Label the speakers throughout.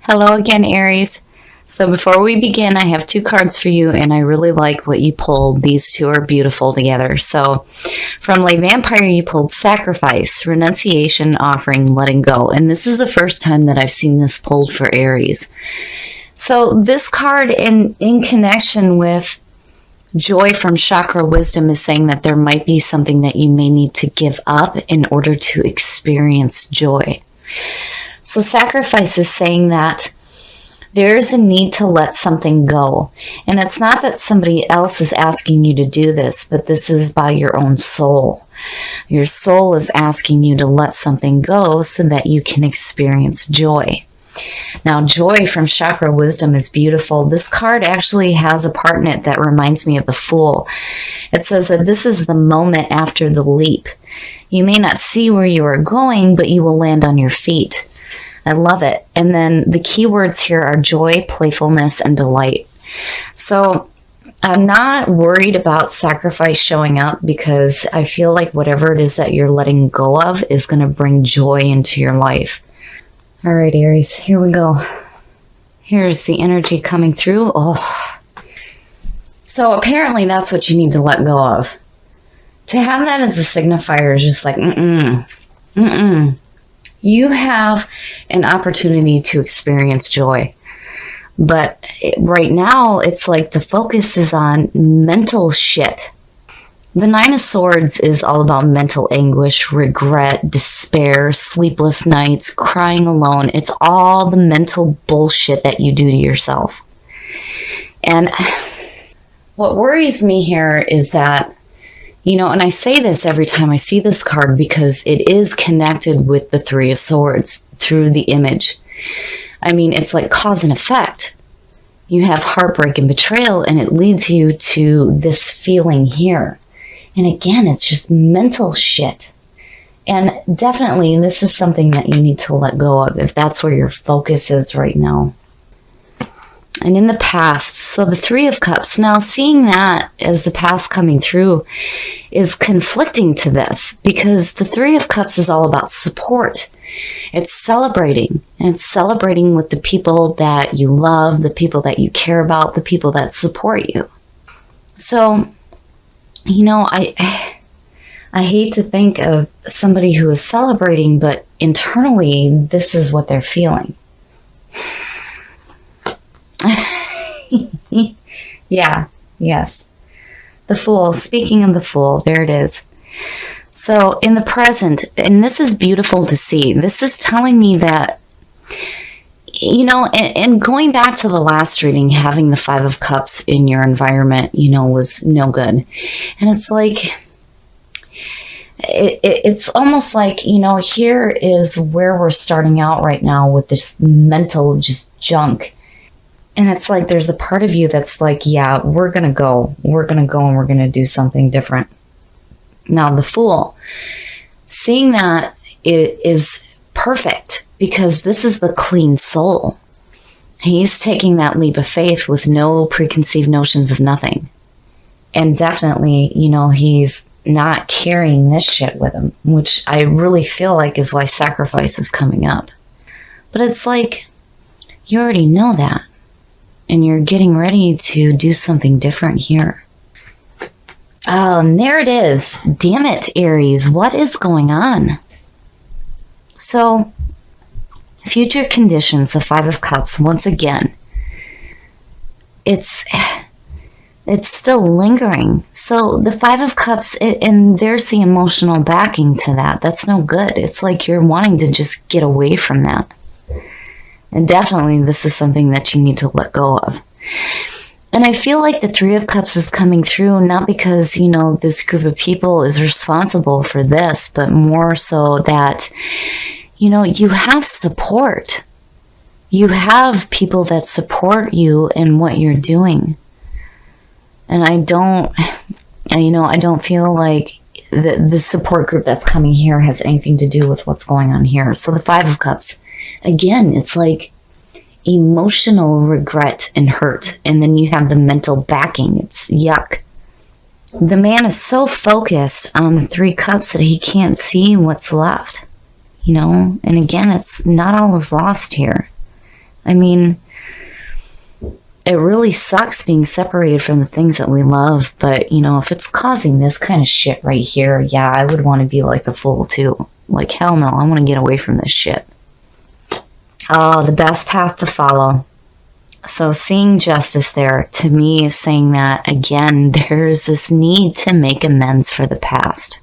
Speaker 1: Hello again, Aries. So before we begin, I have two cards for you, and I really like what you pulled. These two are beautiful together. So from Lay Vampire, you pulled Sacrifice, Renunciation, Offering, Letting Go. And this is the first time that I've seen this pulled for Aries. So this card in connection with Joy from Chakra Wisdom is saying that there might be something that you may need to give up in order to experience joy. So Sacrifice is saying that there is a need to let something go. And it's not that somebody else is asking you to do this, but this is by your own soul. Your soul is asking you to let something go so that you can experience joy. Now, Joy from Chakra Wisdom is beautiful. This card actually has a part in it that reminds me of the Fool. It says that this is the moment after the leap. You may not see where you are going, but you will land on your feet. I love it. And then the key words here are joy, playfulness, and delight. So I'm not worried about sacrifice showing up because I feel like whatever it is that you're letting go of is going to bring joy into your life. All right, Aries, here we go. Here's the energy coming through. Oh. So apparently that's what you need to let go of. To have that as a signifier is just like, You have an opportunity to experience joy. But right now, it's like the focus is on mental shit. The Nine of Swords is all about mental anguish, regret, despair, sleepless nights, crying alone. It's all the mental bullshit that you do to yourself. And what worries me here is that, and I say this every time I see this card because it is connected with the Three of Swords through the image. I mean, it's like cause and effect. You have heartbreak and betrayal, and it leads you to this feeling here. And again, it's just mental shit. And definitely, this is something that you need to let go of if that's where your focus is right now. And in the past, so the Three of Cups, now seeing that as the past coming through is conflicting to this because the Three of Cups is all about support. It's celebrating. And it's celebrating with the people that you love, the people that you care about, the people that support you. So, I hate to think of somebody who is celebrating, but internally, this is what they're feeling. Yeah, yes. The Fool. Speaking of the Fool, there it is. So in the present, and this is beautiful to see, this is telling me that, and going back to the last reading, having the Five of Cups in your environment, was no good. And it's like, it's almost like, here is where we're starting out right now with this mental just junk. And it's like there's a part of you that's like, yeah, we're going to go. We're going to go and we're going to do something different. Now, the Fool, seeing that is perfect because this is the clean soul. He's taking that leap of faith with no preconceived notions of nothing. And definitely, he's not carrying this shit with him, which I really feel like is why sacrifice is coming up. But it's like, you already know that. And you're getting ready to do something different here. Oh, and there it is. Damn it, Aries. What is going on? So, future conditions, the Five of Cups, once again, it's still lingering. So, the Five of Cups, and there's the emotional backing to that. That's no good. It's like you're wanting to just get away from that. And definitely this is something that you need to let go of. And I feel like the Three of Cups is coming through not because, this group of people is responsible for this, but more so that, you have support. You have people that support you in what you're doing. And I don't feel like the support group that's coming here has anything to do with what's going on here. So the Five of Cups, again, it's like emotional regret and hurt. And then you have the mental backing. It's yuck. The man is so focused on the Three Cups that he can't see what's left. And again, it's not all is lost here. I mean, it really sucks being separated from the things that we love, but, you know, if it's causing this kind of shit right here, yeah, I would want to be like the fool too. Like, hell no, I want to get away from this shit. Oh, the best path to follow. So seeing justice there, to me, is saying that, again, there's this need to make amends for the past.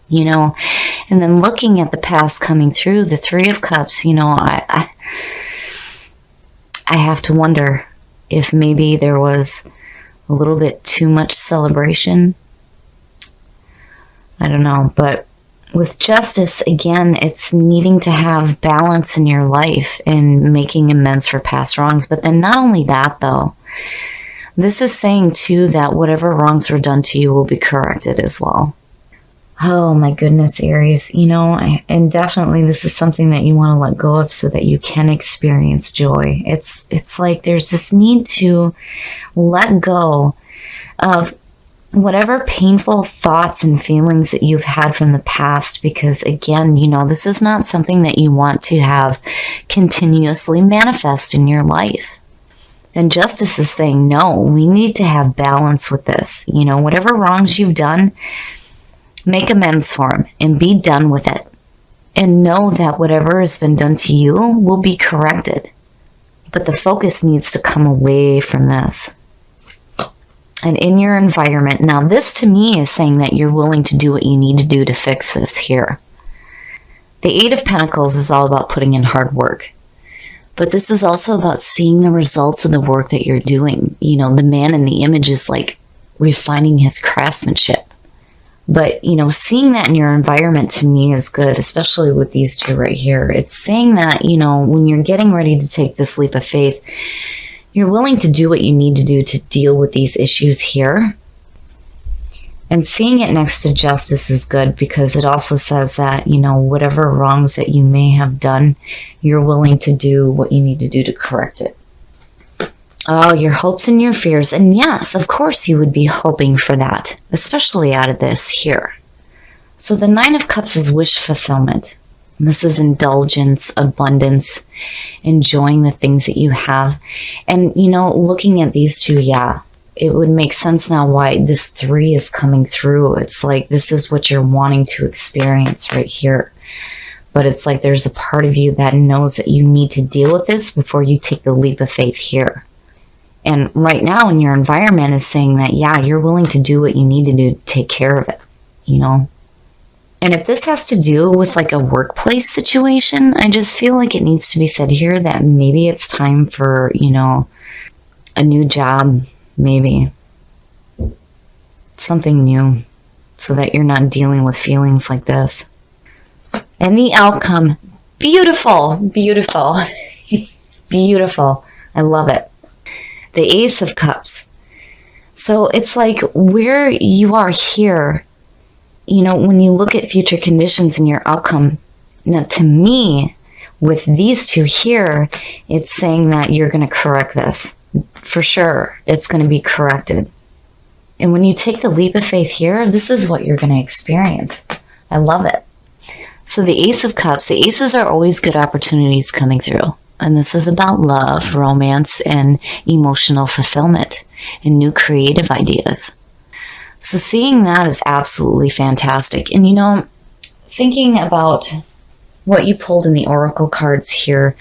Speaker 1: You know, and then looking at the past coming through, the Three of Cups, you know, I have to wonder if maybe there was a little bit too much celebration. I don't know, but with justice, again, it's needing to have balance in your life and making amends for past wrongs. But then not only that, though, this is saying, too, that whatever wrongs were done to you will be corrected as well. Oh, my goodness, Aries. You know, and definitely this is something that you want to let go of so that you can experience joy. It's like there's this need to let go of whatever painful thoughts and feelings that you've had from the past, because again, you know, this is not something that you want to have continuously manifest in your life. And justice is saying, no, we need to have balance with this. You know, whatever wrongs you've done, make amends for them and be done with it. And know that whatever has been done to you will be corrected. But the focus needs to come away from this. And in your environment, now this to me is saying that you're willing to do what you need to do to fix this here. The Eight of Pentacles is all about putting in hard work. But this is also about seeing the results of the work that you're doing. You know, the man in the image is like refining his craftsmanship. But, you know, seeing that in your environment to me is good, especially with these two right here. It's saying that, you know, when you're getting ready to take this leap of faith, you're willing to do what you need to do to deal with these issues here. And seeing it next to justice is good because it also says that, you know, whatever wrongs that you may have done, you're willing to do what you need to do to correct it. Oh, your hopes and your fears. And yes, of course you would be hoping for that, especially out of this here. So the Nine of Cups is wish fulfillment. And this is indulgence, abundance, enjoying the things that you have. And, you know, looking at these two, yeah, it would make sense now why this 3 is coming through. It's like this is what you're wanting to experience right here. But it's like there's a part of you that knows that you need to deal with this before you take the leap of faith here. And right now in your environment is saying that, yeah, you're willing to do what you need to do to take care of it, you know? And if this has to do with like a workplace situation, I just feel like it needs to be said here that maybe it's time for, you know, a new job, maybe something new so that you're not dealing with feelings like this. And the outcome, beautiful, beautiful, beautiful. I love it. The Ace of Cups. So it's like where you are here, you know, when you look at future conditions and your outcome. Now, to me, with these two here, it's saying that you're going to correct this. For sure, it's going to be corrected. And when you take the leap of faith here, this is what you're going to experience. I love it. So the Ace of Cups, the aces are always good opportunities coming through. And this is about love, romance, and emotional fulfillment and new creative ideas. So seeing that is absolutely fantastic. And, you know, thinking about what you pulled in the oracle cards here,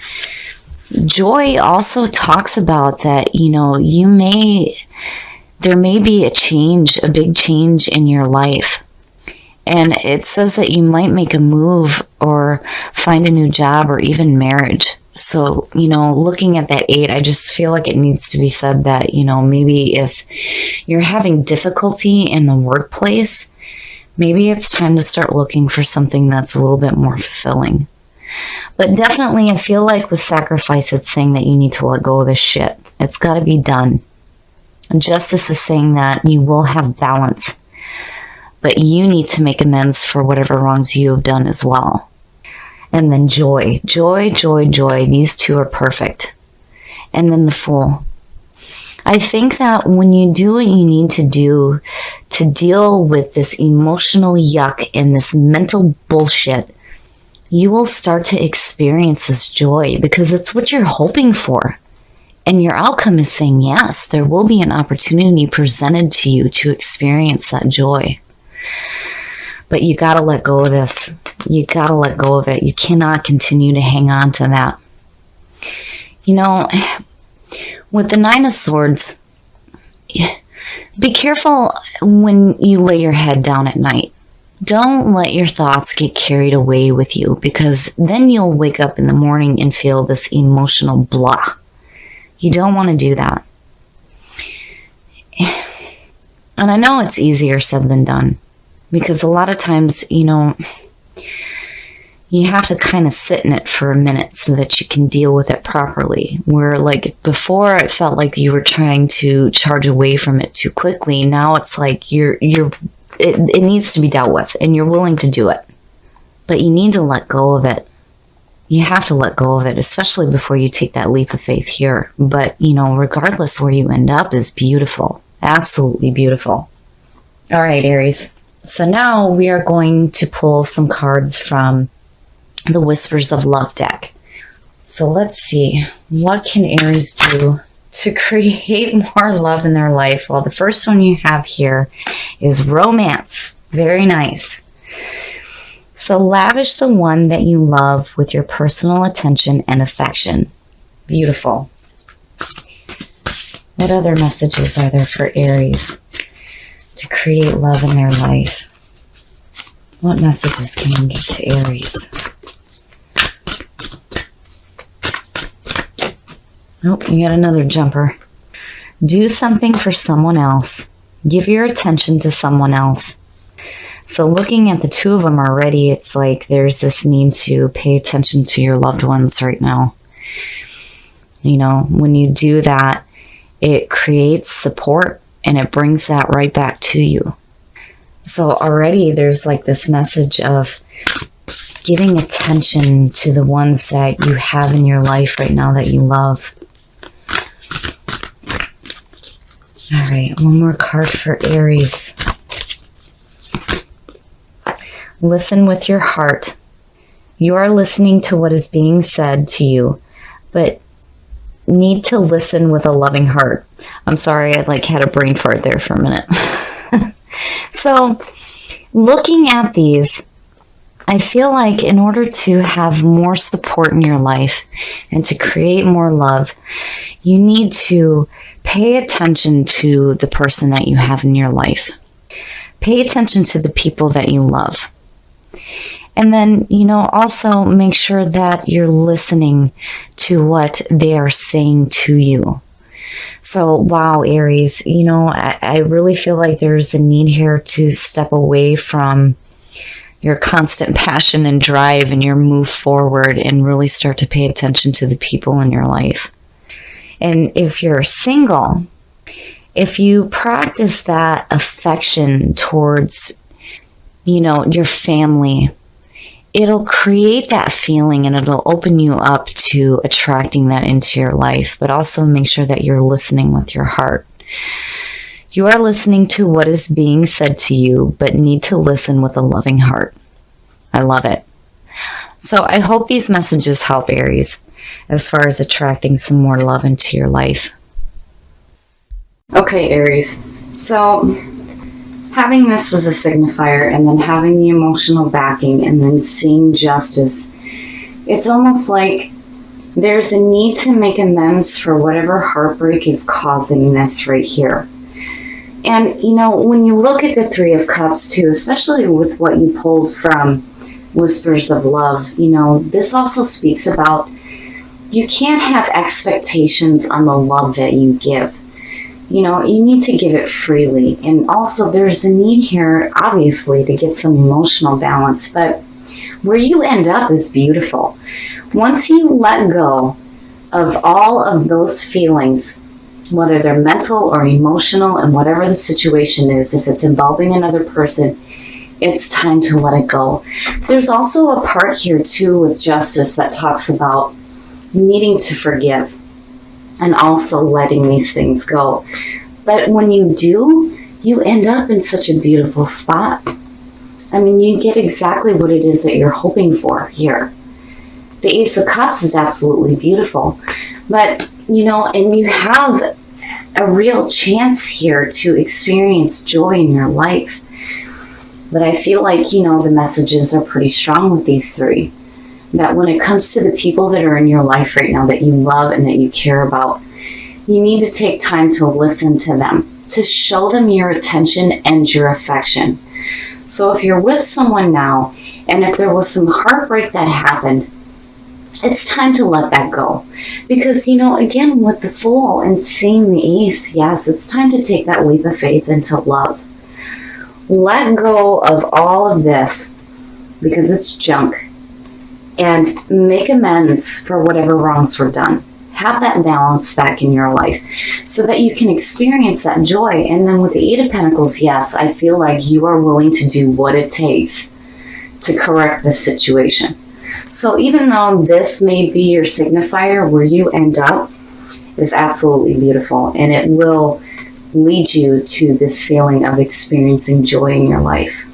Speaker 1: joy also talks about that, you know, there may be a change, a big change in your life. And it says that you might make a move or find a new job or even marriage. So, you know, looking at that 8, I just feel like it needs to be said that, you know, maybe if you're having difficulty in the workplace, maybe it's time to start looking for something that's a little bit more fulfilling. But definitely, I feel like with sacrifice, it's saying that you need to let go of this shit. It's got to be done. And justice is saying that you will have balance, but you need to make amends for whatever wrongs you have done as well. And then joy, joy, joy, joy. These two are perfect. And then the Fool. I think that when you do what you need to do to deal with this emotional yuck and this mental bullshit, you will start to experience this joy because it's what you're hoping for. And your outcome is saying, yes, there will be an opportunity presented to you to experience that joy. But you got to let go of this. You got to let go of it. You cannot continue to hang on to that. You know, with the Nine of Swords, be careful when you lay your head down at night. Don't let your thoughts get carried away with you, because then you'll wake up in the morning and feel this emotional blah. You don't want to do that. And I know it's easier said than done, because a lot of times, you know, you have to kind of sit in it for a minute so that you can deal with it properly. Where like before it felt like you were trying to charge away from it too quickly. Now it's like it needs to be dealt with and you're willing to do it. But you need to let go of it. You have to let go of it, especially before you take that leap of faith here. But, you know, regardless where you end up is beautiful. Absolutely beautiful. All right, Aries. So now we are going to pull some cards from the Whispers of Love deck. So let's see, what can Aries do to create more love in their life? Well, the first one you have here is romance. Very nice. So lavish the one that you love with your personal attention and affection. Beautiful. What other messages are there for Aries to create love in their life? What messages can we get to Aries? Oh, you got another jumper. Do something for someone else. Give your attention to someone else. So looking at the two of them already, it's like there's this need to pay attention to your loved ones right now. You know, when you do that, it creates support and it brings that right back to you. So already there's like this message of giving attention to the ones that you have in your life right now that you love. All right, one more card for Aries. Listen with your heart. You are listening to what is being said to you, but need to listen with a loving heart. I'm sorry, I had a brain fart there for a minute. So, looking at these, I feel like in order to have more support in your life and to create more love, you need to pay attention to the person that you have in your life. Pay attention to the people that you love. And then, you know, also make sure that you're listening to what they are saying to you. So, wow, Aries, you know, I really feel like there's a need here to step away from your constant passion and drive and your move forward and really start to pay attention to the people in your life. And if you're single, if you practice that affection towards, you know, your family, it'll create that feeling and it'll open you up to attracting that into your life, but also make sure that you're listening with your heart. You are listening to what is being said to you, but need to listen with a loving heart. I love it. So I hope these messages help, Aries, as far as attracting some more love into your life. Okay, Aries. So having this as a signifier and then having the emotional backing and then seeing justice, it's almost like there's a need to make amends for whatever heartbreak is causing this right here. And, you know, when you look at the Three of Cups too, especially with what you pulled from Whispers of Love, you know, this also speaks about you can't have expectations on the love that you give. You know, you need to give it freely. And also there's a need here, obviously, to get some emotional balance. But where you end up is beautiful. Once you let go of all of those feelings, whether they're mental or emotional and whatever the situation is, if it's involving another person, it's time to let it go. There's also a part here too with justice that talks about needing to forgive and also letting these things go. But when you do, you end up in such a beautiful spot. I mean, you get exactly what it is that you're hoping for here. The Ace of Cups is absolutely beautiful. But, you know, and you have a real chance here to experience joy in your life. But I feel like, you know, the messages are pretty strong with these three. That when it comes to the people that are in your life right now that you love and that you care about, you need to take time to listen to them, to show them your attention and your affection. So if you're with someone now, and if there was some heartbreak that happened, it's time to let that go. Because, you know, again, with the Fool and seeing the Ace, yes, it's time to take that leap of faith into love. Let go of all of this, because it's junk, and make amends for whatever wrongs were done. Have that balance back in your life so that you can experience that joy. And then with the Eight of Pentacles, yes, I feel like you are willing to do what it takes to correct this situation. So even though this may be your signifier, where you end up is absolutely beautiful, and it will lead you to this feeling of experiencing joy in your life.